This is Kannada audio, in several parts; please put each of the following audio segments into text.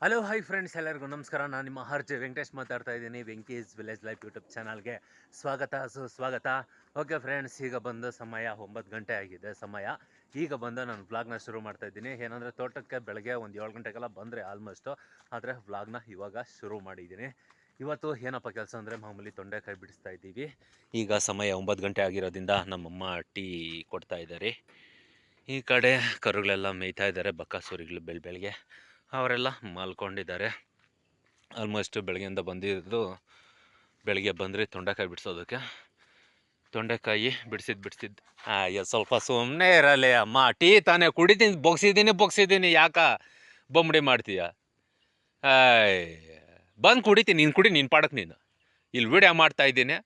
ಹಲೋ ಹಾಯ್ ಫ್ರೆಂಡ್ಸ್, ಎಲ್ಲರಿಗೂ ನಮಸ್ಕಾರ. ನಾನು ನಿಮ್ಮ ಆರ್.ಜೆ. ವೆಂಕಟೇಶ್ ಮಾತಾಡ್ತಾ ಇದ್ದೀನಿ. ವೆಂಕೀಸ್ ವಿಲೇಜ್ ಲೈಫ್ ಯೂಟ್ಯೂಬ್ ಚಾನಲ್ಗೆ ಸುಸ್ವಾಗತ. ಓಕೆ ಫ್ರೆಂಡ್ಸ್, ಈಗ ಬಂದು ಸಮಯ 9 ಗಂಟೆ ಆಗಿದೆ. ಈಗ ಬಂದು ನಾನು ವ್ಲಾಗ್ನ ಶುರು ಮಾಡ್ತಾ ಇದ್ದೀನಿ. ಏನಂದರೆ ತೋಟಕ್ಕೆ ಬೆಳಗ್ಗೆ ಒಂದು 7 ಗಂಟೆಗೆಲ್ಲ ಬಂದರೆ ಆಲ್ಮೋಸ್ಟು, ಆದರೆ ವ್ಲಾಗ್ನ ಇವಾಗ ಶುರು ಮಾಡಿದ್ದೀನಿ. ಇವತ್ತು ಏನಪ್ಪ ಕೆಲಸ ಅಂದರೆ ಮಾಮೂಲಿ ತೊಂಡೆಕಾಯಿ ಬಿಡಿಸ್ತಾ ಇದ್ದೀವಿ. ಈಗ ಸಮಯ 9 ಗಂಟೆ ಆಗಿರೋದ್ರಿಂದ ನಮ್ಮಮ್ಮ ಟೀ ಕೊಡ್ತಾ ಇದ್ದಾರೆ. ಈ ಕಡೆ ಕರುಗಳೆಲ್ಲ ಮೇಯ್ತಾ ಇದ್ದಾರೆ, ಬಕಾಸೂರಿಗಳು ಬೆಳಗ್ಗೆ ಅವರೆಲ್ಲ ಮಲ್ಕೊಂಡಿದ್ದಾರೆ. ಆಲ್ಮೋಸ್ಟ್ ಬೆಳಗ್ಗೆಯಿಂದ ಬಂದಿದ್ದು. ಬೆಳಗ್ಗೆ ಬಂದರೆ ತೊಂಡೆಕಾಯಿ ಬಿಡಿಸೋದಕ್ಕೆ. ತೊಂಡೆಕಾಯಿ ಬಿಡಿಸಿದ್ದು ಅಯ್ಯೋ ಸ್ವಲ್ಪ ಸುಮ್ಮನೆ ಇರಲಿ ಅಮ್ಮ. ಟೀ ತಾನೇ ಕುಡಿತೀನಿ, ಬೊಗ್ಸಿದ್ದೀನಿ ಯಾಕ ಬೊಂಬಡಿ ಮಾಡ್ತೀಯ? ಬಂದು ಕುಡಿತೀನಿ, ನೀನು ಕುಡಿ, ನೀನು ಪಾಡಕ್ಕೆ ನೀನು. ಇಲ್ಲಿ ವಿಡಿಯೋ ಮಾಡ್ತಾ ಇದ್ದೀನಿ,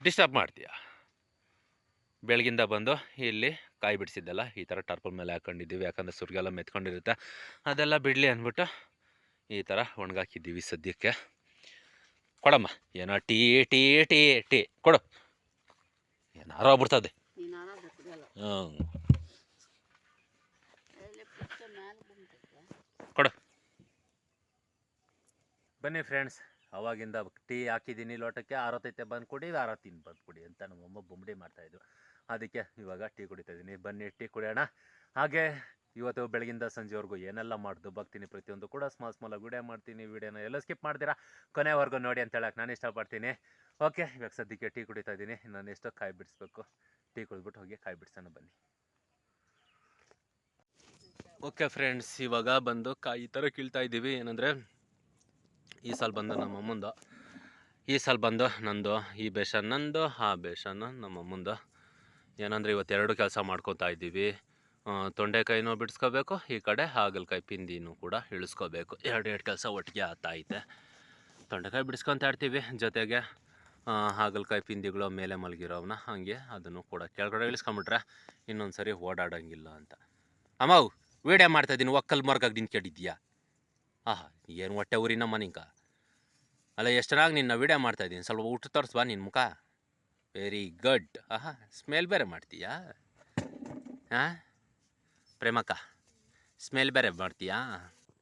ಡಿಸ್ಟರ್ಬ್ ಮಾಡ್ತೀಯ. ಬೆಳಗಿಂದ ಬಂದು ಇಲ್ಲಿ ಕಾಯಿ ಬಿಡಿಸಿದ್ದೆಲ್ಲ ಈ ಥರ ಟರ್ಪಲ್ ಮೇಲೆ ಹಾಕೊಂಡಿದ್ದೀವಿ, ಯಾಕಂದರೆ ಸುರ್ಗೆಲ್ಲ ಮೆತ್ಕೊಂಡಿರುತ್ತೆ. ಅದೆಲ್ಲ ಬಿಡಲಿ ಅಂದ್ಬಿಟ್ಟು ಈ ಥರ ಒಣಗಾಕಿದ್ದೀವಿ ಸದ್ಯಕ್ಕೆ. ಕೊಡಮ್ಮ, ಏನೋ ಟೀ ಟೀ ಟೀ ಟೀ ಕೊಡು, ಏನಾರೋ ಬಿಡ್ತದೆ. ಕೊಡು. ಬನ್ನಿ ಫ್ರೆಂಡ್ಸ್, ಅವಾಗಿಂದ ಟೀ ಹಾಕಿದ್ದೀನಿ ಲೋಟಕ್ಕೆ, ಆರತೈತೆ ಬಂದು ಕುಡಿ, ಆರತ್ತಿನ ಬಂದು ಕುಡಿ ಅಂತ ನಮ್ಮಮ್ಮ ಬೊಂಬಡಿ ಮಾಡ್ತಾಯಿದ್ರು. ಅದಕ್ಕೆ ಇವಾಗ ಟೀ ಕುಡಿತಾ ಇದ್ದೀನಿ. ಬನ್ನಿ ಟೀ ಕುಡಿಯೋಣ. ಹಾಗೆ ಇವತ್ತು ಬೆಳಗಿಂದ ಸಂಜೆವರೆಗೂ ಏನೆಲ್ಲ ಮಾಡ್ದು ಬರ್ತೀನಿ ಪ್ರತಿಯೊಂದು ಕೂಡ ಸ್ಮಾಲಾಗಿ ವಿಡಿಯೋ ಮಾಡ್ತೀನಿ. ವಿಡಿಯೋನ ಎಲ್ಲ ಸ್ಕಿಪ್ ಮಾಡ್ತೀರಾ, ಕೊನೆವರೆಗೂ ನೋಡಿ ಅಂತ ಹೇಳಕ್ಕೆ ನಾನು ಇಷ್ಟಪಡ್ತೀನಿ. ಓಕೆ, ಇವಾಗ ಸದ್ಯಕ್ಕೆ ಟೀ ಕುಡಿತಾ ಇದ್ದೀನಿ. ನಾನು ಎಷ್ಟೋ ಕಾಯಿ ಬಿಡಿಸ್ಬೇಕು. ಟೀ ಕುಡಿದ್ಬಿಟ್ಟು ಹೋಗಿ ಕಾಯಿ ಬಿಡಿಸೋಣ ಬನ್ನಿ. ಓಕೆ ಫ್ರೆಂಡ್ಸ್, ಇವಾಗ ಬಂದು ಕಾಯಿ ಈ ಥರ ಕೀಳ್ತಾ ಇದ್ದೀವಿ. ಏನಂದರೆ ಈ ಸಲ ಬಂದು ನಮ್ಮಮ್ಮಂದು, ಈ ಸಲ ಬಂದು ನಂದು, ಈ ಬೇಷನ್ ನಂದು, ಆ ಬೇಷನ್ ನಮ್ಮಮ್ಮಂದು. ಏನಂದರೆ ಇವತ್ತು 2 ಕೆಲಸ ಮಾಡ್ಕೊತಾ ಇದ್ದೀವಿ. ತೊಂಡೆಕಾಯಿನೂ ಬಿಡಿಸ್ಕೋಬೇಕು, ಈ ಕಡೆ ಹಾಗಲಕಾಯಿ ಪಿಂದಿನೂ ಕೂಡ ಇಳಿಸ್ಕೋಬೇಕು. ಎರಡು ಕೆಲಸ ಒಟ್ಟಿಗೆ ಆಗ್ತಾಯಿದೆ. ತೊಂಡೆಕಾಯಿ ಬಿಡಿಸ್ಕೊತಾ ಇರ್ತೀವಿ, ಜೊತೆಗೆ ಹಾಗಲಕಾಯಿ ಪಿಂದಿಗಳು ಮೇಲೆ ಮಲಗಿರೋವನ್ನ ಹಂಗೆ ಅದನ್ನು ಕೂಡ ಕೆಳಗಡೆ ಇಳಿಸ್ಕೊಂಬಿಟ್ರೆ ಇನ್ನೊಂದು ಸರಿ ಓಡಾಡೋಂಗಿಲ್ಲ ಅಂತ. ಅಮ್ಮವು ವೀಡಿಯೋ ಮಾಡ್ತಾಯಿದ್ದೀನಿ, ಒಕ್ಕಲ್ ಮರ್ಗಾಗಿ ನಿಂತು ಕೇಳಿದ್ಯಾ? ಆಹಾ, ಏನು ಹೊಟ್ಟೆ ಊರಿನಮ್ಮ ನಿಂಕ. ಅಲ್ಲ, ಎಷ್ಟು ಚೆನ್ನಾಗಿ ನಿನ್ನ ವೀಡಿಯೋ ಮಾಡ್ತಾಯಿದ್ದೀನಿ, ಸ್ವಲ್ಪ ಊಟ ತೋರಿಸ್ಬಾ ನಿನ್ನ ಮುಖ. Very good. ಆಹಾ, ಸ್ಮೆಲ್ ಬೇರೆ ಮಾಡ್ತೀಯಾ? ಹಾಂ ಪ್ರೇಮಕ್ಕ, ಸ್ಮೆಲ್ ಬೇರೆ ಮಾಡ್ತೀಯಾ?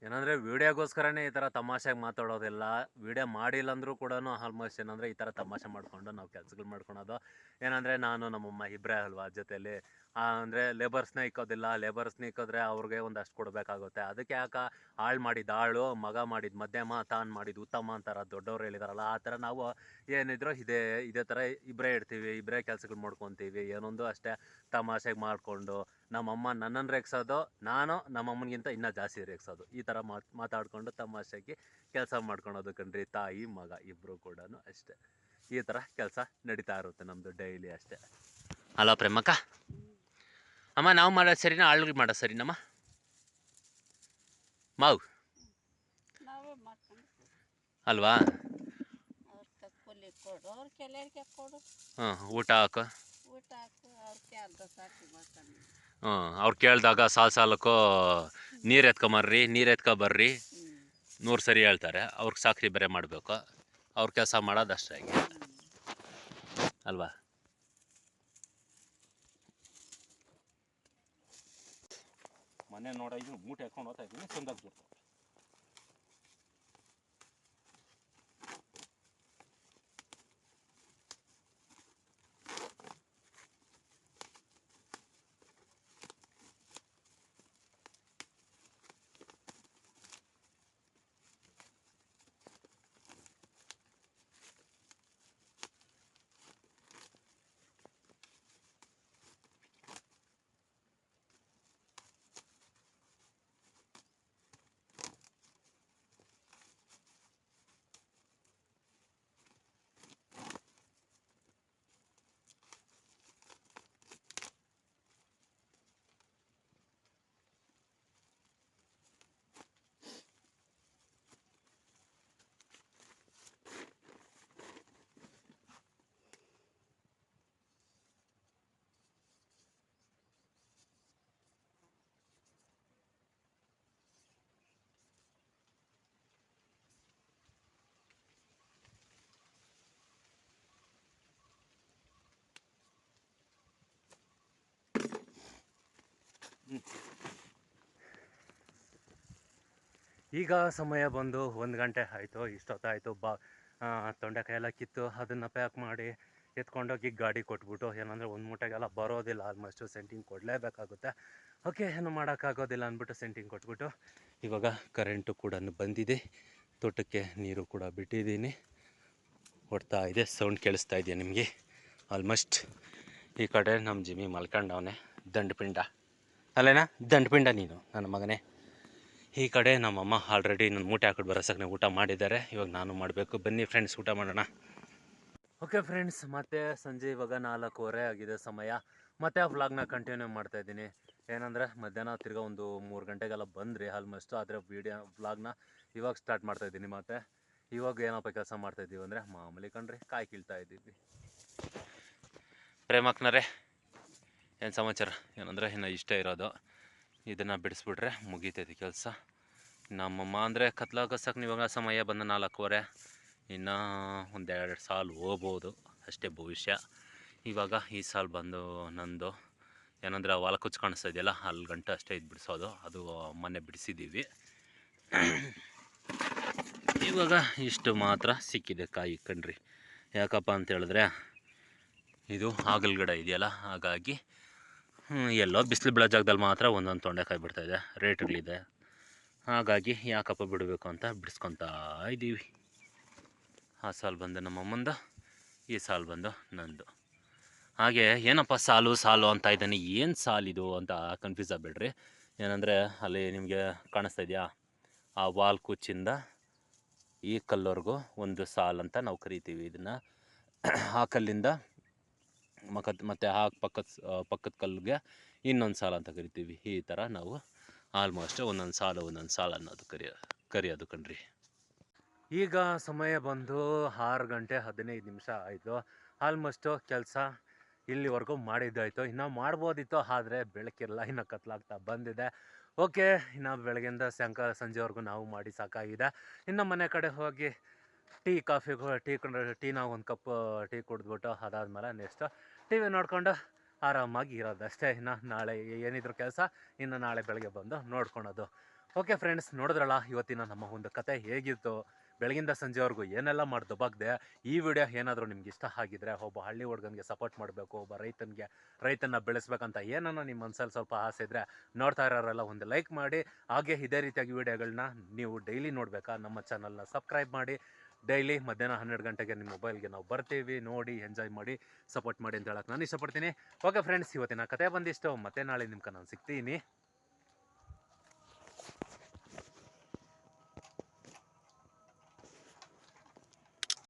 ಏನಂದರೆ ವೀಡಿಯೋಗೋಸ್ಕರನೇ ಈ ಥರ ತಮಾಷೆಗೆ ಮಾತಾಡೋದಿಲ್ಲ. ವೀಡಿಯೋ ಮಾಡಿಲ್ಲ ಅಂದರೂ ಕೂಡ ಆಲ್ಮೋಸ್ಟ್ ಏನಂದರೆ ಈ ಥರ ತಮಾಷೆ ಮಾಡಿಕೊಂಡು ನಾವು ಕೆಲಸಗಳು ಮಾಡ್ಕೊಳೋದು. ಏನಂದರೆ ನಾನು ನಮ್ಮಮ್ಮ ಇಬ್ಬರೇ ಅಲ್ವಾ ಜೊತೆಯಲ್ಲಿ. ಅಂದರೆ ಲೇಬರ್ಸ್ನೇ ಇಕ್ಕೋದಿಲ್ಲ. ಲೇಬರ್ಸ್ನ ಇಕ್ಕಿದ್ರೆ ಅವ್ರಿಗೆ ಒಂದಷ್ಟು ಕೊಡಬೇಕಾಗುತ್ತೆ. ಅದಕ್ಕೆ ಯಾಕೆ ಆಳು ಮಾಡಿದ ಆಳು, ಮಗ ಮಾಡಿದ ಮಧ್ಯಮ, ತಾನು ಮಾಡಿದ ಉತ್ತಮ ಅಂತಾರ ದೊಡ್ಡವ್ರು ಹೇಳಿದಾರಲ್ಲ, ಆ ಥರ ನಾವು ಏನಿದ್ರು ಇದೇ ಥರ ಇಬ್ಬರೇ ಇರ್ತೀವಿ, ಇಬ್ಬರೇ ಕೆಲಸಗಳು ಮಾಡ್ಕೊತೀವಿ. ಏನೊಂದು ಅಷ್ಟೇ ತಮಾಷೆಗೆ ಮಾಡಿಕೊಂಡು ನಮ್ಮಮ್ಮ ನನ್ನನ್ನು ರೇಗಿಸೋದು, ನಾನು ನಮ್ಮಮ್ಮನಿಗಿಂತ ಇನ್ನೂ ಜಾಸ್ತಿ ರೇಗಿಸೋದು. ಈ ಥರ ಮಾತಾಡಿಕೊಂಡು ತಮಾಷೆಗೆ ಕೆಲಸ ಮಾಡ್ಕೊಳೋದು ಕಣ್ರಿ. ತಾಯಿ ಮಗ ಇಬ್ಬರು ಕೂಡ ಅಷ್ಟೇ. ಈ ಥರ ಕೆಲಸ ನಡೀತಾ ಇರುತ್ತೆ ನಮ್ಮದು ಡೈಲಿ ಅಷ್ಟೇ. ಹಲೋ ಪ್ರೇಮಕ್ಕ, ಅಮ್ಮ ನಾವು ಮಾಡೋದು ಸರಿನಾ ಆಳುಗಳು ಮಾಡೋದು ಸರಿನಮ್ಮ? ಮಾವು ಅಲ್ವಾ? ಹಾಂ, ಊಟ ಹಾಕು. ಅವ್ರು ಕೇಳಿದಾಗ ಸಾಲಕ್ಕೂ ನೀರು ಎತ್ಕೊಂಬರ್ರಿ, ನೀರು ಎತ್ಕೊಬರ್ರಿ 100 ಸರಿ ಹೇಳ್ತಾರೆ. ಅವ್ರಿಗೆ ಸಾಕ್ರಿ ಬೇರೆ ಮಾಡಬೇಕು. ಅವ್ರ ಕೆಲಸ ಮಾಡೋದು ಅಷ್ಟೇ ಅಲ್ವಾ? ಮನೆ ನೋಡಿದ್ರು ಮೂಟೆ ಹಾಕೊಂಡು ಹೋಗ್ತಾ ಇದ್ದೀನಿ, ಚಂದಾಗಿ ಬಿಡ್ತಾರೆ. ಈಗ ಸಮಯ ಬಂದು 1 ಗಂಟೆ ಆಯಿತು. ಇಷ್ಟೊತ್ತಾಯಿತು ತೊಂಡೆಕಾಯಿ ಎಲ್ಲ ಕಿತ್ತು ಅದನ್ನು ಪ್ಯಾಕ್ ಮಾಡಿ ಎತ್ಕೊಂಡೋಗಿ ಗಾಡಿ ಕೊಟ್ಬಿಟ್ಟು, ಏನಂದರೆ ಒಂದು ಮೂಟೆಗೆಲ್ಲ ಬರೋದಿಲ್ಲ, ಆಲ್ಮೋಸ್ಟು ಸೆಂಟಿಂಗ್ ಕೊಡಲೇಬೇಕಾಗುತ್ತೆ. ಓಕೆ, ಏನು ಮಾಡೋಕ್ಕಾಗೋದಿಲ್ಲ ಅಂದ್ಬಿಟ್ಟು ಸೆಂಟಿಂಗ್ ಕೊಟ್ಬಿಟ್ಟು ಇವಾಗ ಕರೆಂಟು ಕೂಡ ಬಂದಿದೆ. ತೋಟಕ್ಕೆ ನೀರು ಕೂಡ ಬಿಟ್ಟಿದ್ದೀನಿ. ಹೊಡ್ತಾ ಇದೆ, ಸೌಂಡ್ ಕೇಳಿಸ್ತಾ ಇದೆಯಾ ನಿಮಗೆ? ಆಲ್ಮೋಸ್ಟ್ ಈ ಕಡೆ ನಮ್ಮ ಜಿಮ್ಮಿ ಮಲ್ಕೊಂಡವನೆ, ದಂಡಪಿಂಡ ಅಲ್ಲೇನಾ, ದಂಡಪಿಂಡ ನೀನು ನನ್ನ ಮಗನೇ. ಈ ಕಡೆ ನಮ್ಮಮ್ಮ ಆಲ್ರೆಡಿ ನನ್ನ ಮೂಟೆ ಹಾಕಿಟ್ಟು ಬರೋಸಕ್ಕೆ ಊಟ ಮಾಡಿದ್ದಾರೆ. ಇವಾಗ ನಾನು ಮಾಡಬೇಕು. ಬನ್ನಿ ಫ್ರೆಂಡ್ಸ್, ಊಟ ಮಾಡೋಣ. ಓಕೆ ಫ್ರೆಂಡ್ಸ್, ಮತ್ತೆ ಸಂಜೆ ಇವಾಗ 4:15 ಆಗಿದೆ ಸಮಯ. ಮತ್ತೆ ಆ ವ್ಲಾಗ್ನ ಕಂಟಿನ್ಯೂ ಮಾಡ್ತಾಯಿದ್ದೀನಿ. ಏನಂದರೆ ಮಧ್ಯಾಹ್ನ ತಿರ್ಗಾ ಒಂದು 3 ಗಂಟೆಗೆಲ್ಲ ಬಂದ್ರಿ ಆಲ್ಮೋಸ್ಟು. ಆದರೆ ವ್ಲಾಗ್ನ ಇವಾಗ ಸ್ಟಾರ್ಟ್ ಮಾಡ್ತಾಯಿದ್ದೀನಿ. ಮತ್ತು ಇವಾಗ ಏನಪ್ಪ ಕೆಲಸ ಮಾಡ್ತಾಯಿದ್ದೀವಿ ಅಂದರೆ ಮಾಮೂಲಿ ಕಣ್ರಿ, ಕಾಯಿ ಕೀಳ್ತಾ ಇದ್ದೀವಿ. ಪ್ರೇಮಕ್ನರೇ, ಏನು ಸಮಾಚಾರ? ಏನಂದರೆ ಇನ್ನು ಇಷ್ಟ ಇರೋದು, ಇದನ್ನು ಬಿಡಿಸ್ಬಿಟ್ರೆ ಮುಗೀತೈತಿ ಕೆಲಸ. ನಮ್ಮಮ್ಮ ಅಂದರೆ ಕತ್ಲಾಗಸಕ್ಕೆ ಇವಾಗ ಸಮಯ ಬಂದ 4:15. ಇನ್ನು ಒಂದೆರಡು ಸಾಲು ಹೋಗ್ಬೋದು ಅಷ್ಟೇ ಭವಿಷ್ಯ. ಇವಾಗ ಈ ಸಾಲು ಬಂದು ನಂದು ಏನಂದರೆ ವಾಲ ಕುಚ್ಚು ಕಾಣಿಸ್ತಾ ಇದೆಯಲ್ಲ, ಅಲ್ಲಿ ಗಂಟೆ ಅಷ್ಟೇ ಇದು ಬಿಡಿಸೋದು. ಅದು ಮೊನ್ನೆ ಬಿಡಿಸಿದ್ದೀವಿ. ಇವಾಗ ಇಷ್ಟು ಮಾತ್ರ ಸಿಕ್ಕಿದೆ ಕಾಯಿ ಕಣ್ರಿ. ಯಾಕಪ್ಪ ಅಂತ ಹೇಳಿದ್ರೆ ಇದು ಹಾಗಲ್ ಗಿಡ ಇದೆಯಲ್ಲ, ಹಾಗಾಗಿ ಎಲ್ಲೋ ಬಿಸಿಲು ಬೀಳೋ ಜಾಗದಲ್ಲಿ ಮಾತ್ರ ಒಂದೊಂದು ತೊಂಡೆಕಾಯಿ ಬಿಡ್ತಾಯಿದೆ, ರೇಟ್ಗಳಿದೆ. ಹಾಗಾಗಿ ಯಾಕಪ್ಪ ಬಿಡಬೇಕು ಅಂತ ಬಿಡಿಸ್ಕೊತಾ ಇದ್ದೀವಿ. ಆ ಸಾಲು ಬಂದು ನಮ್ಮಮ್ಮಂದು, ಈ ಸಾಲು ಬಂದು ನಂದು. ಹಾಗೆ ಏನಪ್ಪ ಸಾಲು ಸಾಲು ಅಂತ ಇದ್ದಾನೆ, ಏನು ಸಾಲಿದು ಅಂತ ಕನ್ಫ್ಯೂಸ್ ಆಗಬೇಡ್ರಿ. ಏನಂದರೆ ಅಲ್ಲಿ ನಿಮಗೆ ಕಾಣಿಸ್ತಾ ಇದೆಯಾ, ಆ ವಾಲ್ ಕುಚ್ಚಿಂದ ಈ ಕಲ್ಲವರೆಗೂ ಒಂದು ಸಾಲು ಅಂತ ನಾವು ಕರಿತೀವಿ ಇದನ್ನು. ಆ ಕಲ್ಲಿಂದ ಮತ್ತು ಆ ಪಕ್ಕದ ಕಲ್ಲಿಗೆ ಇನ್ನೊಂದು ಸಾಲು ಅಂತ ಕರಿತೀವಿ. ಈ ಥರ ನಾವು ಆಲ್ಮೋಸ್ಟ್ ಒಂದೊಂದು ಸಾಲು ಅನ್ನೋದು ಕರಿಯೋದು ಕಣ್ರಿ. ಈಗ ಸಮಯ ಬಂದು 6:15 ಆಯಿತು. ಆಲ್ಮೋಸ್ಟು ಕೆಲಸ ಇಲ್ಲಿವರೆಗೂ ಮಾಡಿದ್ದಾಯಿತು. ಇನ್ನು ಮಾಡ್ಬೋದಿತ್ತು, ಆದರೆ ಬೆಳಕಿರಲ್ಲ, ಇನ್ನು ಕತ್ಲಾಗ್ತಾ ಬಂದಿದೆ. ಓಕೆ, ಇನ್ನು ಬೆಳಗ್ಗೆಯಿಂದ ಸಂಜೆವರೆಗೂ ನಾವು ಮಾಡಿ ಸಾಕಾಗಿದೆ. ಇನ್ನು ಮನೆ ಕಡೆ ಹೋಗಿ ಟೀನ ಒಂದು ಕಪ್ ಟೀ ಕುಡಿದ್ಬಿಟ್ಟು ಅದಾದಮೇಲೆ ನೆಕ್ಸ್ಟ್ TV ನೋಡಿಕೊಂಡು ಆರಾಮಾಗಿ ಇರೋದಷ್ಟೇ. ಇನ್ನು ನಾಳೆ ಏನಿದ್ರು ಕೆಲಸ ಇನ್ನು ನಾಳೆ ಬೆಳಗ್ಗೆ ಬಂದು ನೋಡ್ಕೊಳೋದು. ಓಕೆ ಫ್ರೆಂಡ್ಸ್, ನೋಡಿದ್ರಲ್ಲ ಇವತ್ತಿನ ನಮ್ಮ ಒಂದು ಕತೆ ಹೇಗಿತ್ತು, ಬೆಳಗಿಂದ ಸಂಜೆವರೆಗೂ ಏನೆಲ್ಲ ಮಾಡಿ ದಬಾಕ್ದೆ. ಈ ವಿಡಿಯೋ ಏನಾದರೂ ನಿಮ್ಗೆ ಇಷ್ಟ ಆಗಿದ್ರೆ, ಒಬ್ಬ ಹಳ್ಳಿ ಹುಡುಗನಿಗೆ ಸಪೋರ್ಟ್ ಮಾಡಬೇಕು, ಒಬ್ಬ ರೈತನ ಬೆಳೆಸ್ಬೇಕಂತ ಏನನ್ನ ನಿಮ್ಮ ಮನಸ್ಸಲ್ಲಿ ಸ್ವಲ್ಪ ಆಸೆ ಇದ್ದರೆ, ನೋಡ್ತಾ ಇರೋರೆಲ್ಲ ಒಂದು ಲೈಕ್ ಮಾಡಿ. ಹಾಗೆ ಇದೇ ರೀತಿಯಾಗಿ ವಿಡಿಯೋಗಳನ್ನ ನೀವು ಡೈಲಿ ನೋಡಬೇಕಾ, ನಮ್ಮ ಚಾನಲ್ನ ಸಬ್ಸ್ಕ್ರೈಬ್ ಮಾಡಿ. ಡೈಲಿ ಮಧ್ಯಾಹ್ನ 12 ಗಂಟೆಗೆ ನಿಮ್ಮ ಮೊಬೈಲ್ಗೆ ನಾವು ಬರ್ತೀವಿ. ನೋಡಿ, ಎಂಜಾಯ್ ಮಾಡಿ, ಸಪೋರ್ಟ್ ಮಾಡಿ ಅಂತ ಹೇಳಕ್ಕೆ ನಾನು ಇಷ್ಟಪಡ್ತೀನಿ. ಓಕೆ ಫ್ರೆಂಡ್ಸ್, ಇವತ್ತಿನ ಕತೆ ಬಂದಿಷ್ಟು. ಮತ್ತೆ ನಾಳೆ ನಿಮ್ಗೆ ನಾನು ಸಿಗ್ತೀನಿ.